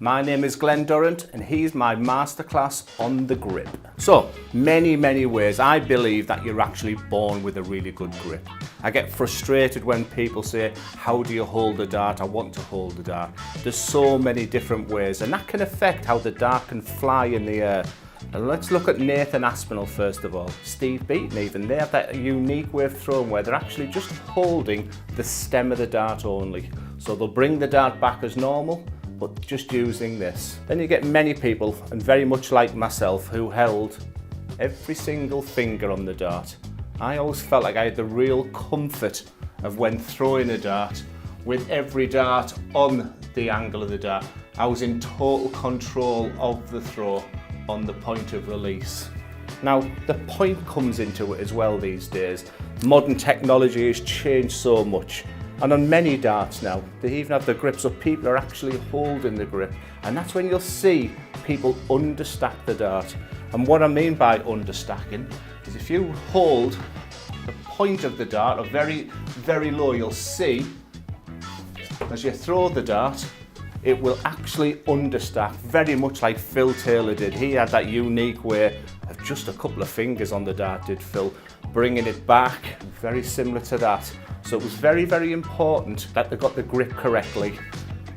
My name is Glen Durrant and he's my masterclass on the grip. So, many ways I believe that you're actually born with a really good grip. I get frustrated when people say, how do you hold a dart? I want to hold a dart. There's so many different ways and that can affect how the dart can fly in the air. And let's look at Nathan Aspinall first of all. Steve Beaton even, they have that unique way of throwing where they're actually just holding the stem of the dart only. So they'll bring the dart back as normal, but just using this. Then you get many people, and very much like myself, who held every single finger on the dart. I always felt like I had the real comfort of when throwing a dart, with every dart on the angle of the dart. I was in total control of the throw on the point of release. Now, the point comes into it as well these days. Modern technology has changed so much. And on many darts now, they even have the grip, so people are actually holding the grip. And that's when you'll see people understack the dart. And what I mean by understacking is if you hold the point of the dart or very low, you'll see as you throw the dart, it will actually understack, very much like Phil Taylor did. He had that unique way of just a couple of fingers on the dart, did Phil, bringing it back, very similar to that. So it was very important that they got the grip correctly.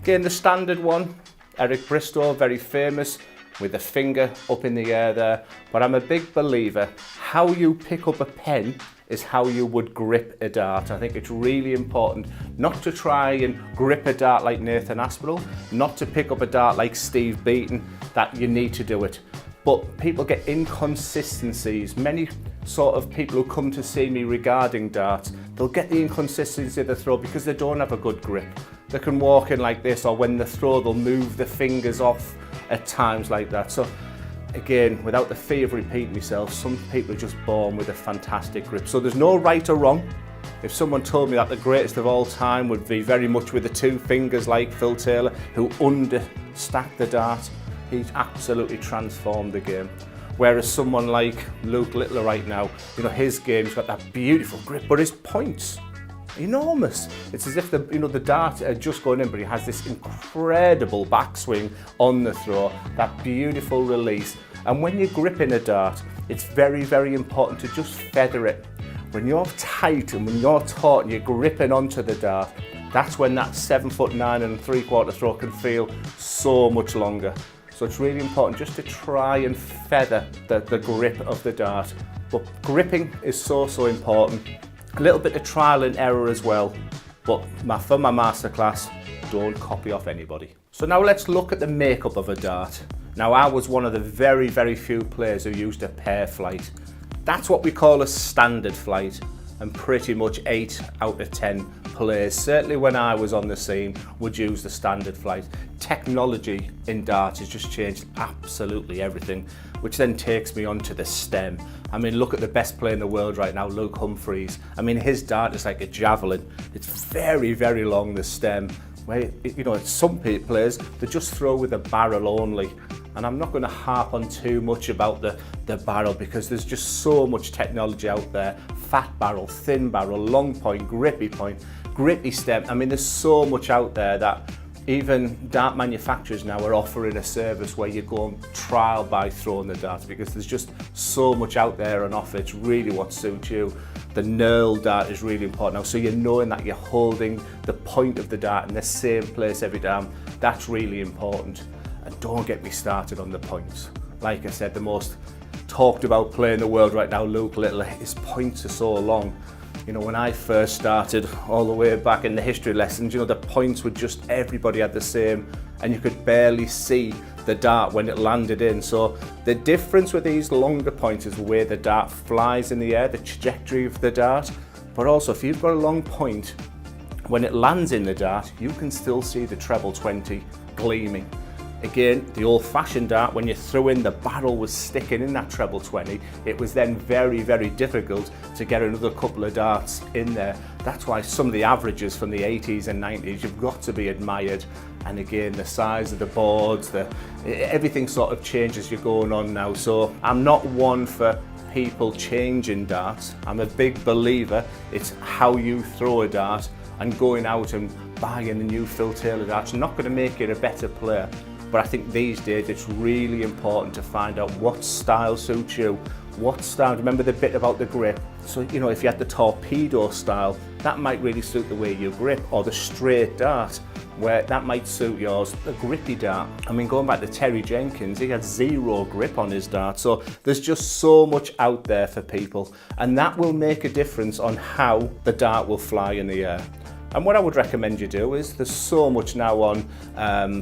Again, the standard one, Eric Bristow, very famous, with the finger up in the air there. But I'm a big believer, how you pick up a pen is how you would grip a dart. I think it's really important not to try and grip a dart like Nathan Aspinall, not to pick up a dart like Steve Beaton, that you need to do it. But people get inconsistencies. Many sort of people who come to see me regarding darts, they'll get the inconsistency of the throw because they don't have a good grip. They can walk in like this, or when they throw, they'll move the fingers off at times like that. So again, without the fear of repeating myself, some people are just born with a fantastic grip. So there's no right or wrong. If someone told me that the greatest of all time would be very much with the two fingers like Phil Taylor, who understacked the dart, he's absolutely transformed the game. Whereas someone like Luke Littler right now, you know, his game's got that beautiful grip, but his points, enormous. It's as if the dart are just going in, but he has this incredible backswing on the throw, that beautiful release. And when you're gripping a dart, it's very important to just feather it. When you're tight and when you're taut and you're gripping onto the dart, that's when that 7'9" 3/4 throw can feel so much longer. So it's really important just to try and feather the grip of the dart. But gripping is so important. A little bit of trial and error as well. But for my masterclass, don't copy off anybody. So now let's look at the makeup of a dart. Now I was one of the very few players who used a pair flight. That's what we call a standard flight. And pretty much 8 out of 10 players, certainly when I was on the scene, would use the standard flight. Technology in darts has just changed absolutely everything, which then takes me on to the stem. I mean, look at the best player in the world right now, Luke Humphries. I mean, his dart is like a javelin. It's very long, the stem. Where, you know, some players, they just throw with a barrel only. And I'm not going to harp on too much about the barrel because there's just so much technology out there. Fat barrel, thin barrel, long point, grippy stem. I mean, there's so much out there that even dart manufacturers now are offering a service where you go and trial by throwing the darts because there's just so much out there and offer. It's really what suits you. The knurl dart is really important now, so you're knowing that you're holding the point of the dart in the same place every time. That's really important. And don't get me started on the points. Like I said, the most talked about player in the world right now, Luke Littler, his points are so long. You know, when I first started, all the way back in the history lessons, you know, the points were just, everybody had the same, and you could barely see the dart when it landed in. So the difference with these longer points is the way the dart flies in the air, the trajectory of the dart. But also, if you've got a long point, when it lands in the dart, you can still see the treble 20 gleaming. Again, the old-fashioned dart, when you threw in, the barrel was sticking in that treble 20. It was then very difficult to get another couple of darts in there. That's why some of the averages from the 80s and 90s, you've got to be admired. And again, the size of the boards, everything sort of changes you're going on now. So I'm not one for people changing darts. I'm a big believer it's how you throw a dart, and going out and buying a new Phil Taylor dart's not going to make you a better player. But I think these days it's really important to find out what style suits you. What style, remember the bit about the grip? So, you know, if you had the torpedo style, that might really suit the way you grip, or the straight dart, where that might suit yours, the grippy dart. I mean, going back to Terry Jenkins, he had 0 grip on his dart. So there's just so much out there for people, and that will make a difference on how the dart will fly in the air. And what I would recommend you do is, there's so much now on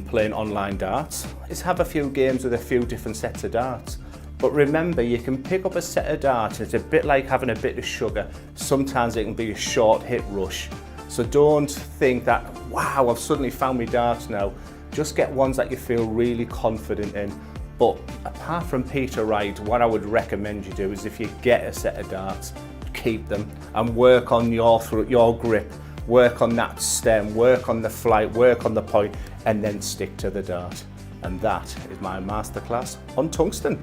playing online darts, is have a few games with a few different sets of darts. But remember, you can pick up a set of darts, it's a bit like having a bit of sugar. Sometimes it can be a short hit rush. So don't think that, wow, I've suddenly found my darts now. Just get ones that you feel really confident in. But apart from Peter Wright, what I would recommend you do is, if you get a set of darts, keep them and work on your grip, work on that stem, work on the flight, work on the point, and then stick to the dart. And that is my masterclass on tungsten.